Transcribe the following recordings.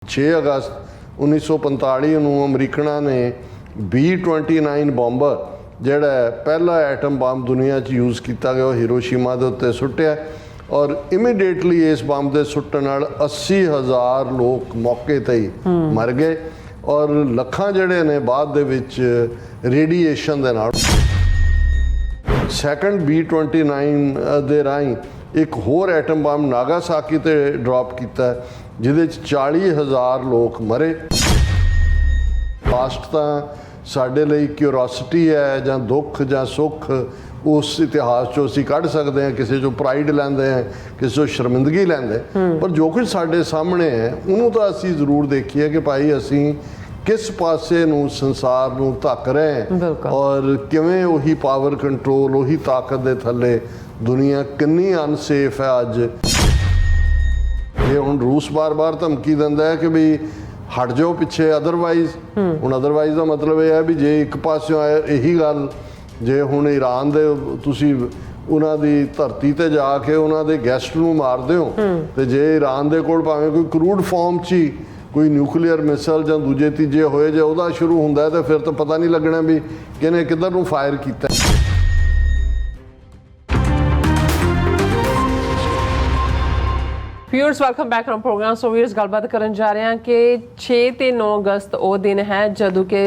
6 ਅਗਸਤ 1945 ਨੂੰ ਅਮਰੀਕਨਾਂ ਨੇ B-29 bomber ਜਿਹੜਾ ਪਹਿਲਾ ਐਟਮ ਬੰਬ ਦੁਨੀਆ 'ਚ ਯੂਜ਼ ਕੀਤਾ ਗਿਆ ਉਹ ਹੀਰੋਸ਼ੀਮਾ ਦੇ ਉੱਤੇ ਸੁੱਟਿਆ ਔਰ ਇਮੀਡੀਏਟਲੀ ਇਸ ਬੰਬ ਦੇ ਸੁੱਟਣ ਨਾਲ 80,000 ਲੋਕ ਮੌਕੇ ਤੇ ਹੀ ਮਰ ਗਏ ਔਰ ਲੱਖਾਂ ਜਿਹੜੇ ਨੇ ਬਾਅਦ ਦੇ ਵਿੱਚ ਰੇਡੀਏਸ਼ਨ ਦੇ ਨਾਲ। ਸੈਕੰਡ B-29 ਦੇ ਰਾਹੀਂ ਇੱਕ ਹੋਰ ਐਟਮ ਬੰਬ ਨਾਗਾਸਾਕੀ ਤੇ ਡ੍ਰੌਪ ਕੀਤਾ ਜਿਹਦੇ 'ਚ 40,000 ਲੋਕ ਮਰੇ। ਪਾਸਟ ਤਾਂ ਸਾਡੇ ਲਈ ਕਿਉਰੋਸਿਟੀ ਹੈ ਜਾਂ ਦੁੱਖ ਜਾਂ ਸੁੱਖ ਉਸ ਇਤਿਹਾਸ 'ਚੋਂ ਅਸੀਂ ਕੱਢ ਸਕਦੇ ਹਾਂ, ਕਿਸੇ 'ਚੋਂ ਪ੍ਰਾਈਡ ਲੈਂਦੇ ਹਾਂ, ਕਿਸੇ 'ਚੋਂ ਸ਼ਰਮਿੰਦਗੀ ਲੈਂਦੇ, ਪਰ ਜੋ ਕੁਝ ਸਾਡੇ ਸਾਹਮਣੇ ਹੈ ਉਹਨੂੰ ਤਾਂ ਅਸੀਂ ਜ਼ਰੂਰ ਦੇਖੀਏ ਕਿ ਭਾਈ ਅਸੀਂ ਕਿਸ ਪਾਸੇ ਨੂੰ ਸੰਸਾਰ ਨੂੰ ਧੱਕ ਰਹੇ ਹਾਂ ਔਰ ਕਿਵੇਂ ਉਹੀ ਪਾਵਰ ਕੰਟਰੋਲ ਉਹੀ ਤਾਕਤ ਦੇ ਥੱਲੇ ਦੁਨੀਆ ਕਿੰਨੀ ਅਨਸੇਫ ਹੈ ਅੱਜ। ਇਹ ਹੁਣ ਰੂਸ ਬਾਰ-ਬਾਰ ਧਮਕੀ ਦਿੰਦਾ ਹੈ ਕਿ ਵੀ ਹਟ ਜਾਓ ਪਿੱਛੇ, ਅਦਰਵਾਈਜ਼ ਹੁਣ ਅਦਰਵਾਈਜ਼ ਦਾ ਮਤਲਬ ਇਹ ਹੈ ਵੀ ਜੇ ਇੱਕ ਪਾਸਿਓਂ ਇਹੀ ਗੱਲ ਜੇ ਹੁਣ ਈਰਾਨ ਦੇ ਤੁਸੀਂ ਉਹਨਾਂ ਦੀ ਧਰਤੀ ਤੇ ਜਾ ਕੇ ਉਹਨਾਂ ਦੇ ਗੈਸਟ ਨੂੰ ਮਾਰਦੇ ਹੋ ਤੇ ਜੇ ਈਰਾਨ ਦੇ ਕੋਲ ਭਾਵੇਂ ਕੋਈ ਕਰੂਡ ਫਾਰਮ 'ਚ ਹੀ ਕੋਈ ਨਿਊਕਲੀਅਰ ਮਿਸਾਈਲ ਜਾਂ ਦੂਜੇ ਤੀਜੇ ਹੋਏ ਜੇ ਉਹਦਾ ਸ਼ੁਰੂ ਹੁੰਦਾ ਤਾਂ ਫਿਰ ਤਾਂ ਪਤਾ ਨਹੀਂ ਲੱਗਣਾ ਵੀ ਕਿਹਨੇ ਕਿੱਧਰ ਨੂੰ ਫਾਇਰ ਕੀਤਾ। Viewers welcome back on program. So viewers ਗੱਲਬਾਤ ਕਰਨ ਜਾ ਰਹੇ ਹਾਂ ਕਿ 6 ਤੇ 9 ਅਗਸਤ ਉਹ ਦਿਨ ਹੈ ਜਦੋਂ ਕਿ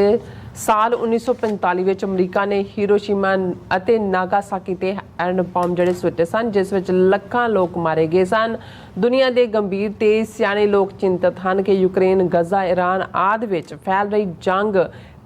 ਸਾਲ 1945 ਵਿੱਚ ਅਮਰੀਕਾ ਨੇ ਹੀਰੋਸ਼ੀਮਾ ਅਤੇ ਨਾਗਾਸਾਕੀ ਤੇ ਐਟਮ ਬੰਬ ਜਿਹੜੇ ਸੁੱਟੇ ਸਨ, ਜਿਸ ਵਿੱਚ ਲੱਖਾਂ ਲੋਕ ਮਾਰੇ ਗਏ ਸਨ। ਦੁਨੀਆ ਦੇ ਗੰਭੀਰ ਤੇ ਸਿਆਣੇ ਲੋਕ ਚਿੰਤਤ ਹਨ ਕਿ ਯੂਕਰੇਨ, ਗਜ਼ਾ, ਈਰਾਨ ਆਦਿ ਵਿੱਚ ਫੈਲ ਰਹੀ ਜੰਗ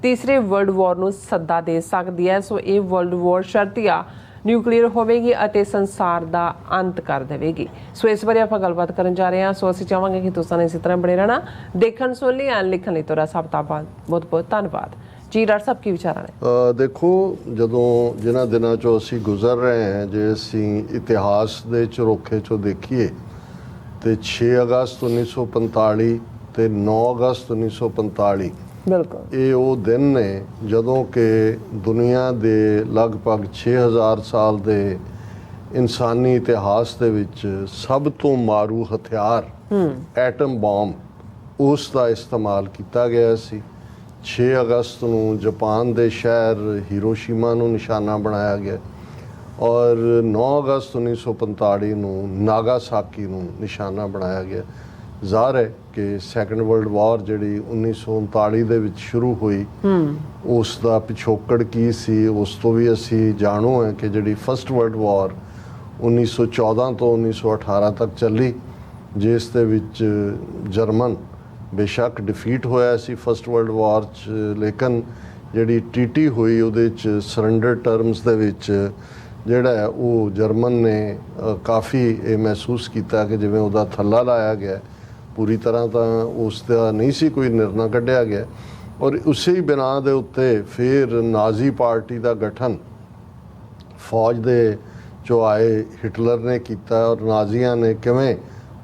ਤੀਸਰੇ ਵਰਲਡ ਵਾਰ ਨੂੰ ਸੱਦਾ ਦੇ ਸਕਦੀ ਹੈ। ਸੋ ਇਹ ਵਰਲਡ ਵਾਰ ਸ਼ਰਤੀਆ ਨਿਊਕਲੀਅਰ ਹੋਵੇਗੀ ਅਤੇ ਸੰਸਾਰ ਦਾ ਅੰਤ ਕਰ ਦੇਵੇਗੀ। ਸੋ ਇਸ ਬਾਰੇ ਆਪਾਂ ਗੱਲਬਾਤ ਕਰਨ ਜਾ ਰਹੇ ਹਾਂ। ਸੋ ਅਸੀਂ ਚਾਹਾਂਗੇ ਕਿ ਤੁਸੀਂ ਇਸੇ ਤਰ੍ਹਾਂ ਬਣੇ ਰਹਿਣਾ। ਦੇਖਣ ਸੁਣ ਲਈ ਐਨ ਲਿਖਣ ਲਈ ਤੁਹਾਡਾ ਸਭ ਦਾ ਬਹੁਤ ਬਹੁਤ ਧੰਨਵਾਦ ਜੀ। ਡਾਕਟਰ ਸਾਹਿਬ ਕੀ ਵਿਚਾਰਾਂ ਨੇ? ਦੇਖੋ, ਜਦੋਂ ਜਿਨ੍ਹਾਂ ਦਿਨਾਂ 'ਚੋਂ ਅਸੀਂ ਗੁਜ਼ਰ ਰਹੇ ਹਾਂ, ਜੇ ਅਸੀਂ ਇਤਿਹਾਸ ਦੇ ਝਰੋਖੇ 'ਚੋਂ ਦੇਖੀਏ ਤੇ 6 ਅਗਸਤ 1945 ਤੇ 9 ਅਗਸਤ 1945 ਬਿਲਕੁਲ ਇਹ ਉਹ ਦਿਨ ਨੇ ਜਦੋਂ ਕਿ ਦੁਨੀਆ ਦੇ ਲਗਭਗ 6000 ਸਾਲ ਦੇ ਇਨਸਾਨੀ ਇਤਿਹਾਸ ਦੇ ਵਿੱਚ ਸਭ ਤੋਂ ਮਾਰੂ ਹਥਿਆਰ ਐਟਮ ਬੰਬ ਉਸ ਦਾ ਇਸਤੇਮਾਲ ਕੀਤਾ ਗਿਆ ਸੀ। 6 ਅਗਸਤ ਨੂੰ ਜਾਪਾਨ ਦੇ ਸ਼ਹਿਰ ਹੀਰੋਸ਼ੀਮਾ ਨੂੰ ਨਿਸ਼ਾਨਾ ਬਣਾਇਆ ਗਿਆ ਔਰ 9 ਅਗਸਤ 1945 ਨੂੰ ਨਾਗਾਸਾਕੀ ਨੂੰ ਨਿਸ਼ਾਨਾ ਬਣਾਇਆ ਗਿਆ। ਜ਼ਾਹਰ ਹੈ ਕਿ ਸੈਕੰਡ ਵਰਲਡ ਵਾਰ ਜਿਹੜੀ 1939 ਦੇ ਵਿੱਚ ਸ਼ੁਰੂ ਹੋਈ ਉਸ ਦਾ ਪਿਛੋਕੜ ਕੀ ਸੀ ਉਸ ਤੋਂ ਵੀ ਅਸੀਂ ਜਾਣੂ ਹੈ ਕਿ ਜਿਹੜੀ ਫਸਟ ਵਰਲਡ ਵਾਰ 1914 ਤੋਂ 1918 ਤੱਕ ਚੱਲੀ, ਜਿਸ ਦੇ ਵਿੱਚ ਜਰਮਨ ਬੇਸ਼ੱਕ ਡਿਫੀਟ ਹੋਇਆ ਸੀ ਫਸਟ ਵਰਲਡ ਵਾਰ 'ਚ, ਲੇਕਿਨ ਜਿਹੜੀ ਟੀਟੀ ਹੋਈ ਉਹਦੇ 'ਚ ਸਰੈਂਡਰ ਟਰਮਸ ਦੇ ਵਿੱਚ ਜਿਹੜਾ ਹੈ ਉਹ ਜਰਮਨ ਨੇ ਕਾਫੀ ਇਹ ਮਹਿਸੂਸ ਕੀਤਾ ਕਿ ਜਿਵੇਂ ਉਹਦਾ ਥੱਲਾ ਲਾਇਆ ਗਿਆ। ਪੂਰੀ ਤਰ੍ਹਾਂ ਤਾਂ ਉਸ ਦਾ ਨਹੀਂ ਸੀ ਕੋਈ ਨਿਰਣਾ ਕੱਢਿਆ ਗਿਆ ਔਰ ਉਸੇ ਹੀ ਬਿਨਾਂ ਦੇ ਉੱਤੇ ਫਿਰ ਨਾਜ਼ੀ ਪਾਰਟੀ ਦਾ ਗਠਨ ਫੌਜ ਦੇ ਚੋਂ ਆਏ ਹਿਟਲਰ ਨੇ ਕੀਤਾ ਔਰ ਨਾਜ਼ੀਆਂ ਨੇ ਕਿਵੇਂ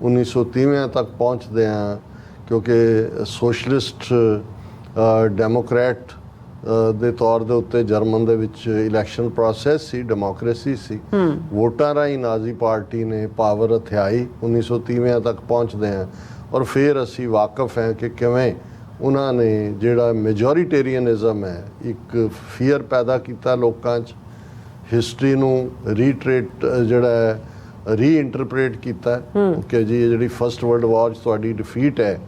1930 ਤੱਕ ਪਹੁੰਚਦੇ ਆ, ਕਿਉਂਕਿ ਸੋਸ਼ਲਿਸਟ ਡੈਮੋਕ੍ਰੈਟ ਦੇ ਤੌਰ ਦੇ ਉੱਤੇ ਜਰਮਨ ਦੇ ਵਿੱਚ ਇਲੈਕਸ਼ਨ ਪ੍ਰੋਸੈਸ ਸੀ, ਡੈਮੋਕ੍ਰੇਸੀ ਸੀ, ਵੋਟਾਂ ਰਾਹੀਂ ਨਾਜ਼ੀ ਪਾਰਟੀ ਨੇ ਪਾਵਰ ਹਥਿਆਈ 1930 ਤੱਕ ਪਹੁੰਚਦੇ ਆ ਔਰ ਫਿਰ ਅਸੀਂ ਵਾਕਿਫ ਹੈ ਕਿ ਕਿਵੇਂ ਉਹਨਾਂ ਨੇ ਜਿਹੜਾ ਮੈਜੋਰੀਟੇਰੀਅਨਿਜ਼ਮ ਹੈ ਇੱਕ ਫੀਅਰ ਪੈਦਾ ਕੀਤਾ ਲੋਕਾਂ 'ਚ, ਹਿਸਟਰੀ ਨੂੰ ਜਿਹੜਾ ਰੀਇੰਟਰਪ੍ਰੇਟ ਕੀਤਾ ਕਿ ਜੀ ਇਹ ਜਿਹੜੀ ਫਸਟ ਵਰਲਡ ਵਾਰ 'ਚ ਤੁਹਾਡੀ ਡਿਫੀਟ ਹੈ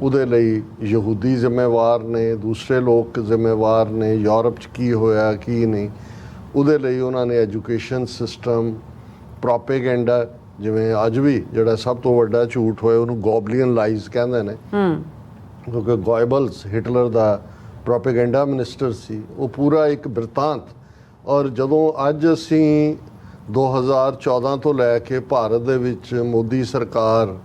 ਉਹਦੇ ਲਈ ਯਹੂਦੀ ਜ਼ਿੰਮੇਵਾਰ ਨੇ, ਦੂਸਰੇ ਲੋਕ ਜ਼ਿੰਮੇਵਾਰ ਨੇ, ਯੂਰਪ 'ਚ ਕੀ ਹੋਇਆ ਕੀ ਨਹੀਂ, ਉਹਦੇ ਲਈ ਉਹਨਾਂ ਨੇ ਐਜੂਕੇਸ਼ਨ ਸਿਸਟਮ, ਪ੍ਰੋਪੇਗੈਂਡਾ, ਜਿਵੇਂ ਅੱਜ ਵੀ ਜਿਹੜਾ ਸਭ ਤੋਂ ਵੱਡਾ ਝੂਠ ਹੋਇਆ ਉਹਨੂੰ ਗੋਬਲੀਅਨ ਲਾਈਜ਼ ਕਹਿੰਦੇ ਨੇ, ਕਿਉਂਕਿ ਗੋਇਬਲਸ ਹਿਟਲਰ ਦਾ ਪ੍ਰੋਪੇਗੈਂਡਾ ਮਿਨਿਸਟਰ ਸੀ, ਉਹ ਪੂਰਾ ਇੱਕ ਬਿਰਤਾਂਤ। ਔਰ ਜਦੋਂ ਅੱਜ ਅਸੀਂ 2014 ਤੋਂ ਲੈ ਕੇ ਭਾਰਤ ਦੇ ਵਿੱਚ ਮੋਦੀ ਸਰਕਾਰ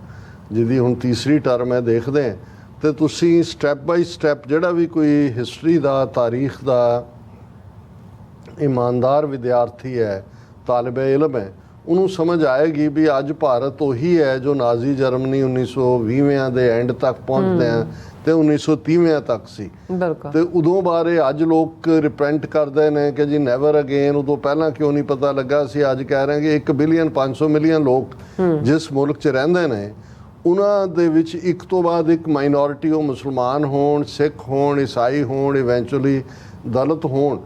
ਜਿਹਦੀ ਹੁਣ ਤੀਸਰੀ ਟਰਮ ਹੈ ਦੇਖਦੇ ਹਾਂ ਤੇ ਤੁਸੀਂ ਸਟੈਪ ਬਾਈ ਸਟੈਪ ਜਿਹੜਾ ਵੀ ਕੋਈ ਹਿਸਟਰੀ ਦਾ, ਤਾਰੀਖ ਦਾ ਇਮਾਨਦਾਰ ਵਿਦਿਆਰਥੀ ਹੈ, ਤਾਲਿਬ ਇਲਮ ਹੈ, ਉਹਨੂੰ ਸਮਝ ਆਏਗੀ ਵੀ ਅੱਜ ਭਾਰਤ ਉਹੀ ਹੈ ਜੋ ਨਾਜ਼ੀ ਜਰਮਨੀ 1920 ਦੇ ਐਂਡ ਤੱਕ ਪਹੁੰਚਦੇ ਆ ਤੇ 1930 ਤੱਕ ਸੀ। ਤੇ ਉਦੋਂ ਬਾਰੇ ਅੱਜ ਲੋਕ ਰਿਪੈਂਟ ਕਰਦੇ ਨੇ ਕਿ ਜੀ ਨੈਵਰ ਅਗੇਨ, ਉਦੋਂ ਪਹਿਲਾਂ ਕਿਉਂ ਨਹੀਂ ਪਤਾ ਲੱਗਾ ਸੀ। ਅੱਜ ਕਹਿ ਰਹੇ ਕਿ 1 ਬਿਲੀਅਨ 500 ਮਿਲੀਅਨ ਲੋਕ ਜਿਸ ਮੁਲਕ 'ਚ ਰਹਿੰਦੇ ਨੇ ਉਹਨਾਂ ਦੇ ਵਿੱਚ ਇੱਕ ਤੋਂ ਬਾਅਦ ਇੱਕ ਮਾਈਨੋਰਿਟੀ, ਉਹ ਮੁਸਲਮਾਨ ਹੋਣ, ਸਿੱਖ ਹੋਣ, ਈਸਾਈ ਹੋਣ, ਇਵੈਂਚੁਅਲੀ ਦਲਿਤ ਹੋਣ,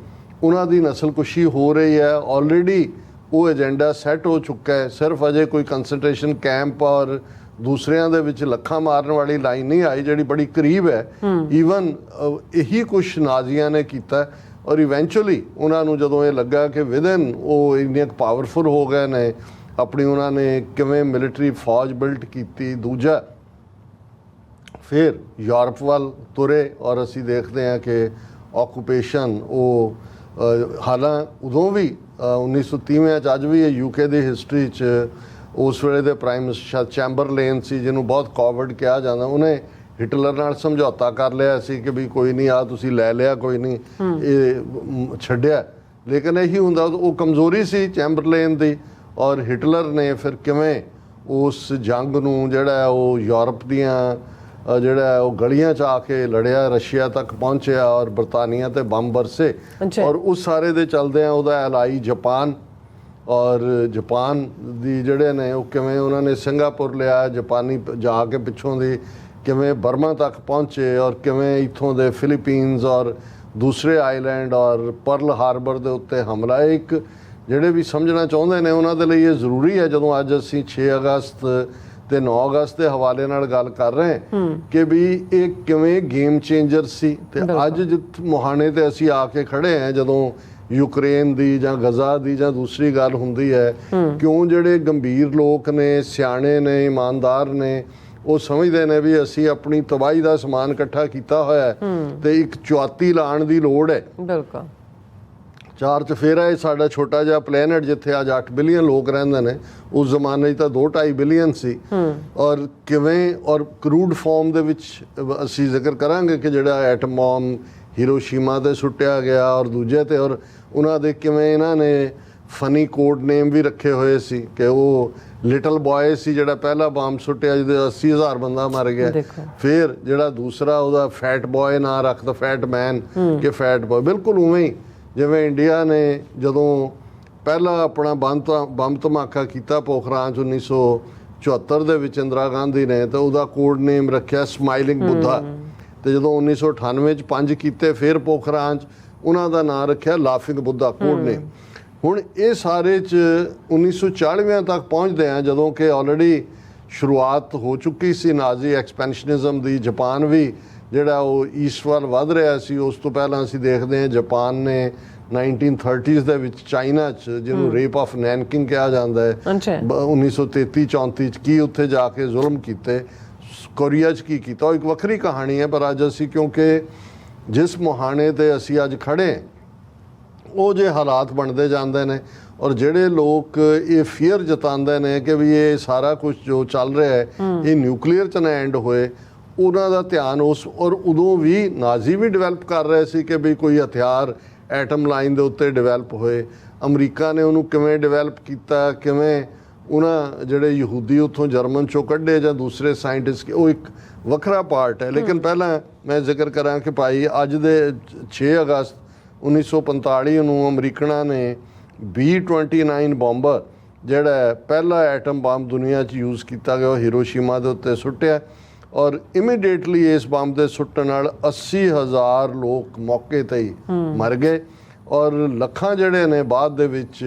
ਉਹਨਾਂ ਦੀ ਨਸਲਕੁਸ਼ੀ ਹੋ ਰਹੀ ਹੈ। ਆਲਰੇਡੀ ਉਹ ਏਜੰਡਾ ਸੈੱਟ ਹੋ ਚੁੱਕਾ ਹੈ। ਸਿਰਫ ਅਜੇ ਕੋਈ ਕੰਸੈਂਟਰੇਸ਼ਨ ਕੈਂਪ ਔਰ ਦੂਸਰਿਆਂ ਦੇ ਵਿੱਚ ਲੱਖਾਂ ਮਾਰਨ ਵਾਲੀ ਲਾਈਨ ਨਹੀਂ ਆਈ, ਜਿਹੜੀ ਬੜੀ ਕਰੀਬ ਹੈ। ਈਵਨ ਇਹੀ ਕੁਛ ਨਾਜ਼ੀਆਂ ਨੇ ਕੀਤਾ ਔਰ ਇਵੈਂਚੁਅਲੀ ਉਹਨਾਂ ਨੂੰ ਜਦੋਂ ਇਹ ਲੱਗਾ ਕਿ ਵਿਦਨ ਉਹ ਇੰਨੇ ਪਾਵਰਫੁਲ ਹੋ ਗਏ ਨੇ, ਆਪਣੀ ਉਹਨਾਂ ਨੇ ਕਿਵੇਂ ਮਿਲਟਰੀ ਫੌਜ ਬਿਲਟ ਕੀਤੀ। ਦੂਜਾ ਫਿਰ ਯੂਰਪ ਵੱਲ ਤੁਰੇ ਔਰ ਅਸੀਂ ਦੇਖਦੇ ਹਾਂ ਕਿ ਆਕੂਪੇਸ਼ਨ ਉਹ ਹਾਲਾਂ ਉਦੋਂ ਵੀ 1930 'ਚ ਅੱਜ ਵੀ ਇਹ ਯੂਕੇ ਦੀ ਹਿਸਟਰੀ 'ਚ ਉਸ ਵੇਲੇ ਦੇ ਪ੍ਰਾਈਮ ਮਿਨਿਸਟਰ ਚੈਂਬਰਲੇਨ ਸੀ, ਜਿਹਨੂੰ ਬਹੁਤ ਕੋਵਰਡ ਕਿਹਾ ਜਾਂਦਾ। ਉਹਨੇ ਹਿਟਲਰ ਨਾਲ ਸਮਝੌਤਾ ਕਰ ਲਿਆ ਸੀ ਕਿ ਵੀ ਕੋਈ ਨਹੀਂ, ਆ ਤੁਸੀਂ ਲੈ ਲਿਆ, ਕੋਈ ਨਹੀਂ, ਇਹ ਛੱਡਿਆ। ਲੇਕਿਨ ਇਹੀ ਹੁੰਦਾ, ਉਹ ਕਮਜ਼ੋਰੀ ਸੀ ਚੈਂਬਰਲੇਨ ਦੀ। ਔਰ ਹਿਟਲਰ ਨੇ ਫਿਰ ਕਿਵੇਂ ਉਸ ਜੰਗ ਨੂੰ ਜਿਹੜਾ ਉਹ ਯੂਰਪ ਦੀਆਂ ਜਿਹੜਾ ਉਹ ਗਲੀਆਂ 'ਚ ਆ ਕੇ ਲੜਿਆ, ਰਸ਼ੀਆ ਤੱਕ ਪਹੁੰਚਿਆ ਔਰ ਬਰਤਾਨੀਆ ਤੇ ਬੰਬ ਬਰਸੇ। ਔਰ ਉਸ ਸਾਰੇ ਦੇ ਚਲਦਿਆਂ ਉਹਦਾ ਐਲਾਈ ਜਾਪਾਨ, ਔਰ ਜਾਪਾਨ ਦੀ ਜਿਹੜੇ ਨੇ ਉਹ ਕਿਵੇਂ ਉਹਨਾਂ ਨੇ ਸਿੰਗਾਪੁਰ ਲਿਆ, ਜਾਪਾਨੀ ਜਾ ਕੇ ਪਿੱਛੋਂ ਦੀ ਕਿਵੇਂ ਬਰਮਾ ਤੱਕ ਪਹੁੰਚੇ ਔਰ ਕਿਵੇਂ ਇੱਥੋਂ ਦੇ ਫਿਲੀਪੀਨਸ ਔਰ ਦੂਸਰੇ ਆਈਲੈਂਡ ਔਰ ਪਰਲ ਹਾਰਬਰ ਦੇ ਉੱਤੇ ਹਮਲਾ। ਇੱਕ ਜਿਹੜੇ ਵੀ ਸਮਝਣਾ ਚਾਹੁੰਦੇ ਨੇ ਉਹਨਾਂ ਦੇ ਲਈ ਇਹ ਜ਼ਰੂਰੀ ਹੈ, ਜਦੋਂ ਅੱਜ ਅਸੀਂ 6 ਅਗਸਤ ਤੇ 9 ਅਗਸਤ ਦੇ ਹਵਾਲੇ ਨਾਲ ਗੱਲ ਕਰ ਰਹੇ ਹਾਂ ਕਿ ਵੀ ਇਹ ਕਿਵੇਂ ਗੇਮ ਚੇਂਜਰ ਸੀ। ਤੇ ਅੱਜ ਜਿੱਥੇ ਮੁਹਾਣੇ ਤੇ ਅਸੀਂ ਆ ਕੇ ਖੜੇ ਹਾਂ, ਜਦੋਂ ਯੂਕਰੇਨ ਦੀ ਜਾਂ ਗਜ਼ਾ ਦੀ ਜਾਂ ਦੂਸਰੀ ਗੱਲ ਹੁੰਦੀ ਹੈ, ਕਿਉਂ ਜਿਹੜੇ ਗੰਭੀਰ ਲੋਕ ਨੇ, ਸਿਆਣੇ ਨੇ, ਇਮਾਨਦਾਰ ਨੇ, ਉਹ ਸਮਝਦੇ ਨੇ ਵੀ ਅਸੀਂ ਆਪਣੀ ਤਬਾਹੀ ਦਾ ਸਮਾਨ ਇਕੱਠਾ ਕੀਤਾ ਹੋਇਆ ਤੇ ਇੱਕ ਚੁਆਤੀ ਲਾਉਣ ਦੀ ਲੋੜ ਹੈ। ਬਿਲਕੁਲ। ਚਾਰ ਚਫੇਰਾ ਇਹ ਸਾਡਾ ਛੋਟਾ ਜਿਹਾ ਪਲੈਨਟ, ਜਿੱਥੇ ਅੱਜ 8 ਬਿਲੀਅਨ ਲੋਕ ਰਹਿੰਦੇ ਨੇ, ਉਸ ਜ਼ਮਾਨੇ 'ਚ ਤਾਂ 2-2.5 ਬਿਲੀਅਨ ਸੀ। ਔਰ ਕਿਵੇਂ ਔਰ ਕਰੂਡ ਫਾਰਮ ਦੇ ਵਿੱਚ ਅਸੀਂ ਜ਼ਿਕਰ ਕਰਾਂਗੇ ਕਿ ਜਿਹੜਾ ਐਟਮ ਬੰਬ ਹੀਰੋਸ਼ੀਮਾ 'ਤੇ ਸੁੱਟਿਆ ਗਿਆ ਔਰ ਦੂਜੇ 'ਤੇ, ਔਰ ਉਹਨਾਂ ਦੇ ਕਿਵੇਂ ਇਹਨਾਂ ਨੇ ਫਨੀ ਕੋਡ ਨੇਮ ਵੀ ਰੱਖੇ ਹੋਏ ਸੀ ਕਿ ਉਹ ਲਿਟਲ ਬॉय ਸੀ ਜਿਹੜਾ ਪਹਿਲਾ ਬੰਬ ਸੁੱਟਿਆ, ਜਿਹਦੇ 80,000 ਬੰਦਾ ਮਰ ਗਿਆ। ਫਿਰ ਜਿਹੜਾ ਦੂਸਰਾ ਉਹਦਾ ਫੈਟ ਬॉय ਨਾਂ ਰੱਖਦਾ, ਫੈਟ ਮੈਨ ਕਿ ਫੈਟ ਬॉय। ਬਿਲਕੁਲ ਉਵੇਂ ਹੀ ਜਿਵੇਂ ਇੰਡੀਆ ਨੇ ਜਦੋਂ ਪਹਿਲਾ ਆਪਣਾ ਬੰਬ ਧਮਾਕਾ ਕੀਤਾ ਪੋਖਰਾਨ 'ਚ 1974 ਦੇ ਵਿੱਚ ਇੰਦਰਾ ਗਾਂਧੀ ਨੇ, ਤਾਂ ਉਹਦਾ ਕੋਡ ਨੇਮ ਰੱਖਿਆ ਸਮਾਈਲਿੰਗ ਬੁੱਧਾ। ਤੇ ਜਦੋਂ 1998 'ਚ 5 ਕੀਤੇ ਫਿਰ ਪੋਖਰਾਨ 'ਚ, ਉਹਨਾਂ ਦਾ ਨਾਂ ਰੱਖਿਆ ਲਾਫਿੰਗ ਬੁੱਧਾ ਕੋਡ ਨੇਮ। ਹੁਣ ਇਹ ਸਾਰੇ 'ਚ 1940 ਤੱਕ ਪਹੁੰਚਦੇ ਆ, ਜਦੋਂ ਕਿ ਆਲਰੇਡੀ ਸ਼ੁਰੂਆਤ ਹੋ ਚੁੱਕੀ ਸੀ ਨਾਜ਼ੀ ਐਕਸਪੈਂਸ਼ਨਿਜ਼ਮ ਦੀ। ਜਾਪਾਨ ਵੀ ਜਿਹੜਾ ਉਹ ਈਸਟ ਵੱਲ ਵੱਧ ਰਿਹਾ ਸੀ। ਉਸ ਤੋਂ ਪਹਿਲਾਂ ਅਸੀਂ ਦੇਖਦੇ ਹਾਂ ਜਾਪਾਨ ਨੇ 1930s ਦੇ ਵਿੱਚ ਚਾਈਨਾ 'ਚ, ਜਿਹਨੂੰ ਰੇਪ ਆਫ ਨੈਨਕਿੰਗ ਕਿਹਾ ਜਾਂਦਾ ਹੈ, 1933-34 'ਚ ਕੀ ਉੱਥੇ ਜਾ ਕੇ ਜ਼ੁਲਮ ਕੀਤੇ। ਕੋਰੀਆ 'ਚ ਕੀ ਕੀਤਾ, ਉਹ ਇੱਕ ਵੱਖਰੀ ਕਹਾਣੀ ਹੈ। ਪਰ ਅੱਜ ਅਸੀਂ ਕਿਉਂਕਿ ਜਿਸ ਮੁਹਾਣੇ 'ਤੇ ਅਸੀਂ ਅੱਜ ਖੜ੍ਹੇ, ਉਹ ਜੇ ਹਾਲਾਤ ਬਣਦੇ ਜਾਂਦੇ ਨੇ ਔਰ ਜਿਹੜੇ ਲੋਕ ਇਹ ਫੀਅਰ ਜਤਾਉਂਦੇ ਨੇ ਕਿ ਵੀ ਇਹ ਸਾਰਾ ਕੁਝ ਜੋ ਚੱਲ ਰਿਹਾ ਹੈ ਇਹ ਨਿਊਕਲੀਅਰ 'ਚ ਨਾ ਐਂਡ ਹੋਏ, ਉਹਨਾਂ ਦਾ ਧਿਆਨ ਉਸ। ਔਰ ਉਦੋਂ ਵੀ ਨਾਜ਼ੀ ਵੀ ਡਿਵੈਲਪ ਕਰ ਰਹੇ ਸੀ ਕਿ ਵੀ ਕੋਈ ਹਥਿਆਰ ਐਟਮ ਲਾਈਨ ਦੇ ਉੱਤੇ ਡਿਵੈਲਪ ਹੋਏ। ਅਮਰੀਕਾ ਨੇ ਉਹਨੂੰ ਕਿਵੇਂ ਡਿਵੈਲਪ ਕੀਤਾ, ਕਿਵੇਂ ਉਹਨਾਂ ਜਿਹੜੇ ਯਹੂਦੀ ਉੱਥੋਂ ਜਰਮਨ 'ਚੋਂ ਕੱਢੇ ਜਾਂ ਦੂਸਰੇ ਸਾਇੰਟਿਸਟ, ਉਹ ਇੱਕ ਵੱਖਰਾ ਪਾਰਟ ਹੈ। ਲੇਕਿਨ ਪਹਿਲਾਂ ਮੈਂ ਜ਼ਿਕਰ ਕਰਾਂ ਕਿ ਭਾਈ ਅੱਜ ਦੇ 6 ਅਗਸਤ 1945 ਨੂੰ ਅਮਰੀਕਨਾਂ ਨੇ B-29 ਬੰਬਰ, ਜਿਹੜਾ ਪਹਿਲਾ ਐਟਮ ਬੰਬ ਦੁਨੀਆ 'ਚ ਯੂਜ਼ ਕੀਤਾ ਗਿਆ, ਉਹ ਹੀਰੋਸ਼ੀਮਾ ਦੇ ਉੱਤੇ ਸੁੱਟਿਆ। ਔਰ ਇਮੀਡੀਏਟਲੀ ਇਸ ਬੰਬ ਦੇ ਸੁੱਟਣ ਨਾਲ 80,000 ਲੋਕ ਮੌਕੇ 'ਤੇ ਹੀ ਮਰ ਗਏ ਔਰ ਲੱਖਾਂ ਜਿਹੜੇ ਨੇ ਬਾਅਦ ਦੇ ਵਿੱਚ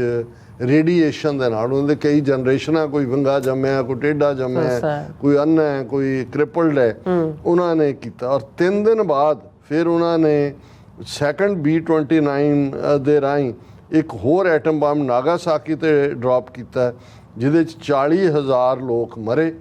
ਰੇਡੀਏਸ਼ਨ ਦੇ ਨਾਲ, ਉਹਨਾਂ ਦੇ ਕਈ ਜਨਰੇਸ਼ਨਾਂ, ਕੋਈ ਵਿੰਗਾ ਜੰਮਿਆ, ਕੋਈ ਟੇਢਾ ਜੰਮਿਆ, ਕੋਈ ਅੰਨ੍ਹਾ ਹੈ, ਕੋਈ ਕ੍ਰਿਪਲਡ ਹੈ, ਉਹਨਾਂ ਨੇ ਕੀਤਾ। ਔਰ 3 ਦਿਨ ਬਾਅਦ ਫਿਰ ਉਹਨਾਂ ਨੇ ਸੈਕੰਡ B-29 ਦੇ ਰਾਹੀਂ ਇੱਕ ਹੋਰ ਐਟਮ ਬੰਬ ਨਾਗਾਸਾਕੀ 'ਤੇ ਡ੍ਰੌਪ ਕੀਤਾ, ਜਿਹਦੇ 'ਚ 40,000 ਲੋਕ ਮਰੇ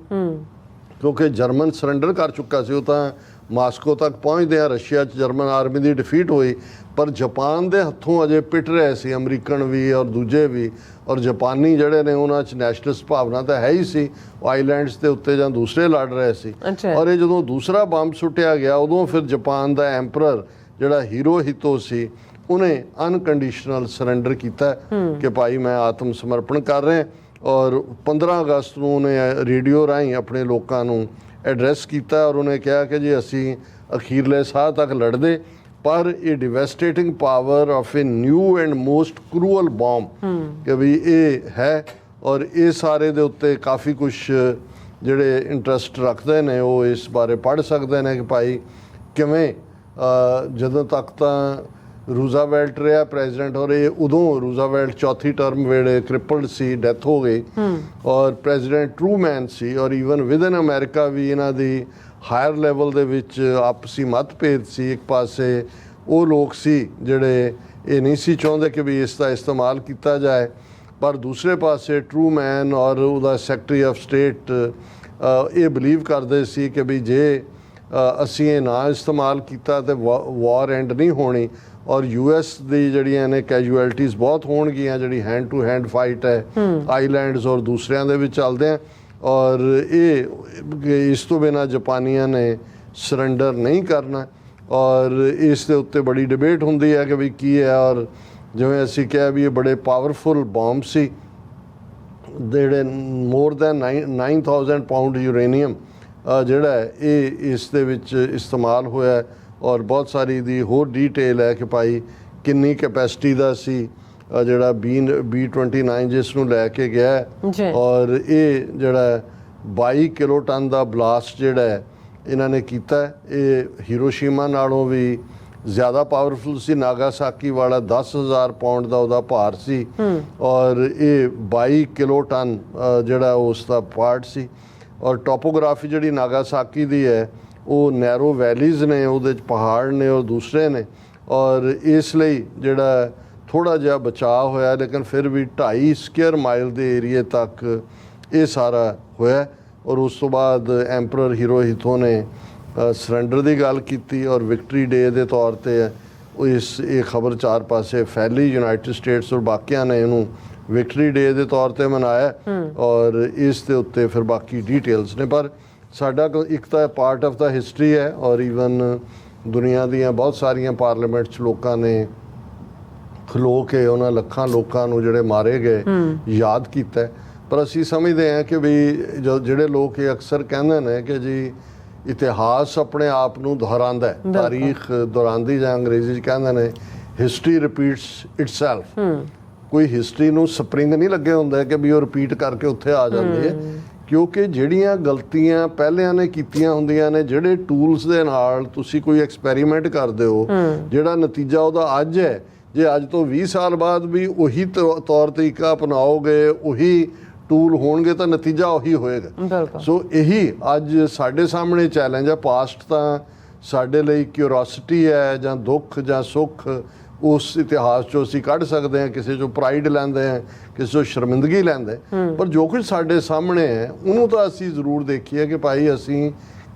ਕਿਉਂਕਿ ਜਰਮਨ ਸਰੈਂਡਰ ਕਰ ਚੁੱਕਾ ਸੀ। ਉਹ ਤਾਂ ਮਾਸਕੋ ਤੱਕ ਪਹੁੰਚਦੇ ਆ, ਰਸ਼ੀਆ 'ਚ ਜਰਮਨ ਆਰਮੀ ਦੀ ਡਿਫੀਟ ਹੋਈ, ਪਰ ਜਾਪਾਨ ਦੇ ਹੱਥੋਂ ਅਜੇ ਪਿੱਟ ਰਹੇ ਸੀ ਅਮਰੀਕਨ ਵੀ ਔਰ ਦੂਜੇ ਵੀ। ਔਰ ਜਾਪਾਨੀ ਜਿਹੜੇ ਨੇ ਉਹਨਾਂ 'ਚ ਨੈਸ਼ਨਲਿਸਟ ਭਾਵਨਾ ਤਾਂ ਹੈ ਹੀ ਸੀ, ਉਹ ਆਈਲੈਂਡਸ ਦੇ ਉੱਤੇ ਜਾਂ ਦੂਸਰੇ ਲੜ ਰਹੇ ਸੀ। ਔਰ ਇਹ ਜਦੋਂ ਦੂਸਰਾ ਬੰਬ ਸੁੱਟਿਆ ਗਿਆ, ਉਦੋਂ ਫਿਰ ਜਾਪਾਨ ਦਾ ਐਂਪਰਰ ਜਿਹੜਾ ਹੀਰੋਹਿਤੋ ਸੀ, ਉਹਨੇ ਅਨਕੰਡੀਸ਼ਨਲ ਸਰੈਂਡਰ ਕੀਤਾ ਕਿ ਭਾਈ ਮੈਂ ਆਤਮ ਸਮਰਪਣ ਕਰ ਰਿਹਾ। ਔਰ 15 ਅਗਸਤ ਨੂੰ ਉਹਨੇ ਰੇਡੀਓ ਰਾਹੀਂ ਆਪਣੇ ਲੋਕਾਂ ਨੂੰ ਐਡਰੈਸ ਕੀਤਾ ਔਰ ਉਹਨੇ ਕਿਹਾ ਕਿ ਜੀ ਅਸੀਂ ਅਖੀਰਲੇ ਸਾਹ ਤੱਕ ਲੜਦੇ, ਪਰ ਇਹ devastating power of a new and most cruel bomb ਕਿ ਵੀ ਇਹ ਹੈ। ਔਰ ਇਹ ਸਾਰੇ ਦੇ ਉੱਤੇ ਕਾਫੀ ਕੁਛ ਜਿਹੜੇ ਇੰਟਰਸਟ ਰੱਖਦੇ ਨੇ ਉਹ ਇਸ ਬਾਰੇ ਪੜ੍ਹ ਸਕਦੇ ਨੇ ਕਿ ਭਾਈ ਕਿਵੇਂ ਜਦੋਂ ਤੱਕ ਤਾਂ ਰੂਜ਼ਾਵੈਲਟ ਰਿਹਾ ਪ੍ਰੈਜ਼ੀਡੈਂਟ, ਔਰ ਇਹ ਉਦੋਂ ਰੂਜ਼ਾਵੈਲਟ ਚੌਥੀ ਟਰਮ ਵੇਲੇ ਕ੍ਰਿਪਲਡ ਸੀ, ਡੈਥ ਹੋ ਗਈ, ਔਰ ਪ੍ਰੈਜ਼ੀਡੈਂਟ ਟਰੂਮੈਨ ਸੀ, ਔਰ ਈਵਨ ਵਿਦਨ ਅਮਰੀਕਾ ਵੀ ਇਹਨਾਂ ਦੀ ਹਾਇਰ ਲੈਵਲ ਦੇ ਵਿੱਚ ਆਪਸੀ ਮਤਭੇਦ ਸੀ। ਇੱਕ ਪਾਸੇ ਉਹ ਲੋਕ ਸੀ ਜਿਹੜੇ ਇਹ ਨਹੀਂ ਸੀ ਚਾਹੁੰਦੇ ਕਿ ਵੀ ਇਸ ਦਾ ਇਸਤੇਮਾਲ ਕੀਤਾ ਜਾਏ, ਪਰ ਦੂਸਰੇ ਪਾਸੇ ਟਰੂਮੈਨ ਔਰ ਉਹਦਾ ਸੈਕਟਰੀ ਆਫ ਸਟੇਟ ਇਹ ਬਿਲੀਵ ਕਰਦੇ ਸੀ ਕਿ ਵੀ ਜੇ ਅਸੀਂ ਇਹ ਨਾ ਇਸਤੇਮਾਲ ਕੀਤਾ ਤੇ ਵਾਰ ਐਂਡ ਨਹੀਂ ਹੋਣੀ, ਔਰ US ਦੀ ਜਿਹੜੀਆਂ ਨੇ ਕੈਜੂਅਲਟੀਜ਼ ਬਹੁਤ ਹੋਣਗੀਆਂ, ਜਿਹੜੀ ਹੈਂਡ ਟੂ ਹੈਂਡ ਫਾਈਟ ਹੈ ਆਈਲੈਂਡਸ ਔਰ ਦੂਸਰਿਆਂ ਦੇ ਵਿੱਚ ਚੱਲਦੇ ਆ, ਔਰ ਇਹ ਇਸ ਤੋਂ ਬਿਨਾਂ ਜਾਪਾਨੀਆਂ ਨੇ ਸਰੈਂਡਰ ਨਹੀਂ ਕਰਨਾ। ਔਰ ਇਸ ਦੇ ਉੱਤੇ ਬੜੀ ਡਿਬੇਟ ਹੁੰਦੀ ਹੈ ਕਿ ਵੀ ਕੀ ਹੈ, ਔਰ ਜਿਵੇਂ ਅਸੀਂ ਕਿਹਾ ਵੀ ਇਹ ਬੜੇ ਪਾਵਰਫੁਲ ਬੰਬ ਸੀ, ਜਿਹੜੇ ਮੋਰ ਦੈਨ 9000 ਪਾਊਂਡ ਯੂਰੇਨੀਅਮ ਜਿਹੜਾ ਹੈ ਇਹ ਇਸ ਦੇ ਵਿੱਚ ਇਸਤੇਮਾਲ ਹੋਇਆ, ਔਰ ਬਹੁਤ ਸਾਰੀ ਦੀ ਹੋਰ ਡੀਟੇਲ ਹੈ ਕਿ ਭਾਈ ਕਿੰਨੀ ਕੈਪੈਸਿਟੀ ਦਾ ਸੀ ਜਿਹੜਾ B-29 ਜਿਸ ਨੂੰ ਲੈ ਕੇ ਗਿਆ, ਔਰ ਇਹ ਜਿਹੜਾ 22 ਕਿਲੋ ਟਨ ਦਾ ਬਲਾਸਟ ਜਿਹੜਾ ਹੈ ਇਹਨਾਂ ਨੇ ਕੀਤਾ। ਇਹ ਹੀਰੋਸ਼ੀਮਾ ਨਾਲੋਂ ਵੀ ਜ਼ਿਆਦਾ ਪਾਵਰਫੁਲ ਸੀ। ਨਾਗਾਸਾਕੀ ਵਾਲਾ 10,000 ਪਾਉਂਡ ਦਾ ਉਹਦਾ ਭਾਰ ਸੀ, ਔਰ ਇਹ 22 ਕਿਲੋ ਟਨ ਜਿਹੜਾ ਉਸ ਦਾ ਪਾਰਟ ਸੀ। ਔਰ ਟੋਪੋਗ੍ਰਾਫੀ ਜਿਹੜੀ ਨਾਗਾਸਾਕੀ ਦੀ ਹੈ ਉਹ ਨੈਰੋ ਵੈਲੀਜ਼ ਨੇ, ਉਹਦੇ 'ਚ ਪਹਾੜ ਨੇ ਔਰ ਦੂਸਰੇ ਨੇ, ਔਰ ਇਸ ਲਈ ਜਿਹੜਾ ਥੋੜ੍ਹਾ ਜਿਹਾ ਬਚਾਅ ਹੋਇਆ, ਲੇਕਿਨ ਫਿਰ ਵੀ 2.5 ਸਕੁਅਰ ਮਾਈਲ ਦੇ ਏਰੀਏ ਤੱਕ ਇਹ ਸਾਰਾ ਹੋਇਆ। ਔਰ ਉਸ ਤੋਂ ਬਾਅਦ ਐਂਪਰਰ ਹਿਰੋਹਿਤੋ ਨੇ ਸਰੈਂਡਰ ਦੀ ਗੱਲ ਕੀਤੀ, ਔਰ ਵਿਕਟਰੀ ਡੇ ਦੇ ਤੌਰ 'ਤੇ ਉਹ ਇਹ ਖਬਰ ਚਾਰ ਪਾਸੇ ਫੈਲੀ, ਯੂਨਾਈਟਿਡ ਸਟੇਟਸ ਔਰ ਬਾਕੀਆਂ ਨੇ ਇਹਨੂੰ ਵਿਕਟਰੀ ਡੇ ਦੇ ਤੌਰ 'ਤੇ ਮਨਾਇਆ, ਔਰ ਇਸ ਦੇ ਉੱਤੇ ਫਿਰ ਬਾਕੀ ਡੀਟੇਲਸ ਨੇ। ਪਰ ਸਾਡਾ ਇੱਕ ਤਾਂ ਪਾਰਟ ਆਫ ਦਾ ਹਿਸਟਰੀ ਹੈ, ਔਰ ਈਵਨ ਦੁਨੀਆ ਦੀਆਂ ਬਹੁਤ ਸਾਰੀਆਂ ਪਾਰਲੀਮੈਂਟ 'ਚ ਲੋਕਾਂ ਨੇ ਖਲੋ ਕੇ ਉਹਨਾਂ ਲੱਖਾਂ ਲੋਕਾਂ ਨੂੰ ਜਿਹੜੇ ਮਾਰੇ ਗਏ ਯਾਦ ਕੀਤਾ। ਪਰ ਅਸੀਂ ਸਮਝਦੇ ਹਾਂ ਕਿ ਵੀ ਜਿਹੜੇ ਲੋਕ ਇਹ ਅਕਸਰ ਕਹਿੰਦੇ ਨੇ ਕਿ ਜੀ ਇਤਿਹਾਸ ਆਪਣੇ ਆਪ ਨੂੰ ਦੁਹਰਾਉਂਦਾ ਹੈ, ਤਾਰੀਖ ਦੁਹਰਾਉਂਦੀ, ਜਾਂ ਅੰਗਰੇਜ਼ੀ 'ਚ ਕਹਿੰਦੇ ਨੇ ਹਿਸਟਰੀ ਰਿਪੀਟਸ ਇਟਸੈਲਫ। ਕੋਈ ਹਿਸਟਰੀ ਨੂੰ ਸਪਰਿੰਗ ਨਹੀਂ ਲੱਗੇ ਹੁੰਦਾ ਕਿ ਵੀ ਉਹ ਰਿਪੀਟ ਕਰਕੇ ਉੱਥੇ ਆ ਜਾਂਦੀ ਹੈ, ਕਿਉਂਕਿ ਜਿਹੜੀਆਂ ਗਲਤੀਆਂ ਪਹਿਲਿਆਂ ਨੇ ਕੀਤੀਆਂ ਹੁੰਦੀਆਂ ਨੇ, ਜਿਹੜੇ ਟੂਲਸ ਦੇ ਨਾਲ ਤੁਸੀਂ ਕੋਈ ਐਕਸਪੈਰੀਮੈਂਟ ਕਰਦੇ ਹੋ, ਜਿਹੜਾ ਨਤੀਜਾ ਉਹਦਾ ਅੱਜ ਹੈ, ਜੇ ਅੱਜ ਤੋਂ 20 ਸਾਲ ਬਾਅਦ ਵੀ ਉਹੀ ਤੌਰ ਤਰੀਕਾ ਅਪਣਾਓਗੇ, ਉਹੀ ਟੂਲ ਹੋਣਗੇ, ਤਾਂ ਨਤੀਜਾ ਉਹੀ ਹੋਏਗਾ। ਸੋ ਇਹੀ ਅੱਜ ਸਾਡੇ ਸਾਹਮਣੇ ਚੈਲੰਜ ਹੈ। ਪਾਸਟ ਤਾਂ ਸਾਡੇ ਲਈ ਕਿਉਰੋਸਿਟੀ ਹੈ, ਜਾਂ ਦੁੱਖ ਜਾਂ ਸੁੱਖ ਉਸ ਇਤਿਹਾਸ 'ਚੋਂ ਅਸੀਂ ਕੱਢ ਸਕਦੇ ਹਾਂ, ਕਿਸੇ 'ਚੋਂ ਪ੍ਰਾਈਡ ਲੈਂਦੇ ਹਾਂ, ਕਿਸੇ 'ਚੋਂ ਸ਼ਰਮਿੰਦਗੀ ਲੈਂਦੇ, ਪਰ ਜੋ ਕੁਝ ਸਾਡੇ ਸਾਹਮਣੇ ਹੈ ਉਹਨੂੰ ਤਾਂ ਅਸੀਂ ਜ਼ਰੂਰ ਦੇਖੀਏ ਕਿ ਭਾਈ ਅਸੀਂ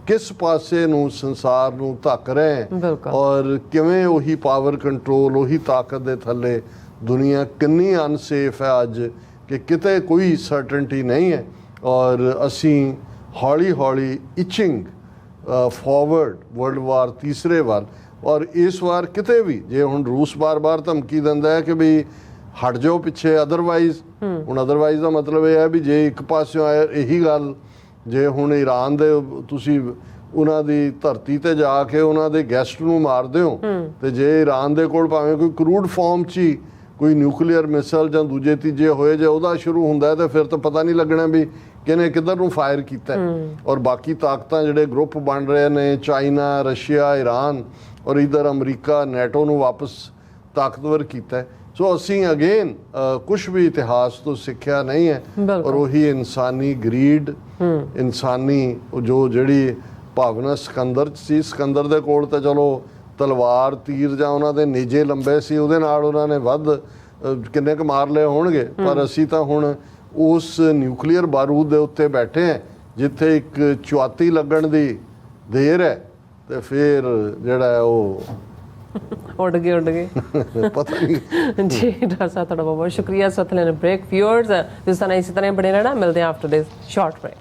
ਕਿਸ ਪਾਸੇ ਨੂੰ ਸੰਸਾਰ ਨੂੰ ਧੱਕ ਰਹੇ ਹਾਂ, ਔਰ ਕਿਵੇਂ ਉਹੀ ਪਾਵਰ ਕੰਟਰੋਲ, ਉਹੀ ਤਾਕਤ ਦੇ ਥੱਲੇ ਦੁਨੀਆ ਕਿੰਨੀ ਅਨਸੇਫ ਹੈ ਅੱਜ ਕਿ ਕਿਤੇ ਕੋਈ ਸਰਟਨਟੀ ਨਹੀਂ ਹੈ, ਔਰ ਅਸੀਂ ਹੌਲੀ ਹੌਲੀ ਇਚਿੰਗ ਫਾਰਵਰਡ ਵਰਲਡ ਵਾਰ ਤੀਸਰੇ ਵੱਲ। ਔਰ ਇਸ ਵਾਰ ਕਿਤੇ ਵੀ ਜੇ ਹੁਣ ਰੂਸ ਬਾਰ-ਬਾਰ ਧਮਕੀ ਦਿੰਦਾ ਹੈ ਕਿ ਵੀ ਹਟ ਜਾਓ ਪਿੱਛੇ, ਅਦਰਵਾਈਜ਼ ਹੁਣ ਅਦਰਵਾਈਜ਼ ਦਾ ਮਤਲਬ ਇਹ ਹੈ ਵੀ ਜੇ ਇੱਕ ਪਾਸਿਓਂ ਇਹੀ ਗੱਲ, ਜੇ ਹੁਣ ਈਰਾਨ ਦੇ ਤੁਸੀਂ ਉਹਨਾਂ ਦੀ ਧਰਤੀ ਤੇ ਜਾ ਕੇ ਉਹਨਾਂ ਦੇ ਗੈਸਟ ਨੂੰ ਮਾਰਦੇ ਹੋ, ਤੇ ਜੇ ਈਰਾਨ ਦੇ ਕੋਲ ਭਾਵੇਂ ਕੋਈ ਕਰੂਡ ਫਾਰਮ 'ਚ ਹੀ ਕੋਈ ਨਿਊਕਲੀਅਰ ਮਿਸਾਈਲ ਜਾਂ ਦੂਜੇ ਤੀਜੇ ਹੋਏ, ਜੇ ਉਹਦਾ ਸ਼ੁਰੂ ਹੁੰਦਾ ਤਾਂ ਫਿਰ ਤਾਂ ਪਤਾ ਨਹੀਂ ਲੱਗਣਾ ਵੀ ਕਿਹਨੇ ਕਿੱਧਰ ਨੂੰ ਫਾਇਰ ਕੀਤਾ। ਔਰ ਬਾਕੀ ਤਾਕਤਾਂ ਜਿਹੜੇ ਗਰੁੱਪ ਬਣ ਰਹੇ ਨੇ, ਚਾਈਨਾ, ਰਸ਼ੀਆ, ਈਰਾਨ, ਔਰ ਇਧਰ ਅਮਰੀਕਾ, ਨੈਟੋ ਨੂੰ ਵਾਪਸ ਤਾਕਤਵਰ ਕੀਤਾ। ਸੋ ਅਸੀਂ ਅਗੇਨ ਕੁਛ ਵੀ ਇਤਿਹਾਸ ਤੋਂ ਸਿੱਖਿਆ ਨਹੀਂ ਹੈ, ਔਰ ਉਹੀ ਇਨਸਾਨੀ ਗਰੀਡ, ਇਨਸਾਨੀ ਜਿਹੜੀ ਭਾਵਨਾ ਸਿਕੰਦਰ 'ਚ ਸੀ। ਸਿਕੰਦਰ ਦੇ ਕੋਲ ਤਾਂ ਚਲੋ ਤਲਵਾਰ, ਤੀਰ ਜਾਂ ਉਹਨਾਂ ਦੇ ਨੇਜੇ ਲੰਬੇ ਸੀ, ਉਹਦੇ ਨਾਲ ਉਹਨਾਂ ਨੇ ਵੱਧ ਕਿੰਨੇ ਕੁ ਮਾਰ ਲਏ ਹੋਣਗੇ, ਪਰ ਅਸੀਂ ਤਾਂ ਹੁਣ ਉਸ ਨਿਊਕਲੀਅਰ ਬਾਰੂਦ ਦੇ ਉੱਤੇ ਬੈਠੇ ਹਾਂ ਜਿੱਥੇ ਇੱਕ ਚੁਆਤੀ ਲੱਗਣ ਦੀ ਦੇਰ ਹੈ, ਤੇ ਫਿਰ ਜਿਹੜਾ ਹੈ ਉਹ ਉੱਡ ਗਏ ਪਤਾ ਨਹੀਂ ਜੀ। ਡਾਕਟਰ ਸਾਹਿਬ ਤੁਹਾਡਾ ਬਹੁਤ ਬਹੁਤ ਸ਼ੁਕਰੀਆ। ਸੋ ਥਲੇ ਬ੍ਰੇਕ ਵਿਊਅਰਸ, ਇਸ ਤਰ੍ਹਾਂ ਇਸੇ ਤਰ੍ਹਾਂ ਬਣੇ ਰਹਿਣਾ। ਮਿਲਦੇ ਹਾਂ ਆਫਟਰ ਦਿਸ ਸ਼ਾਰਟ ਬ੍ਰੇਕ।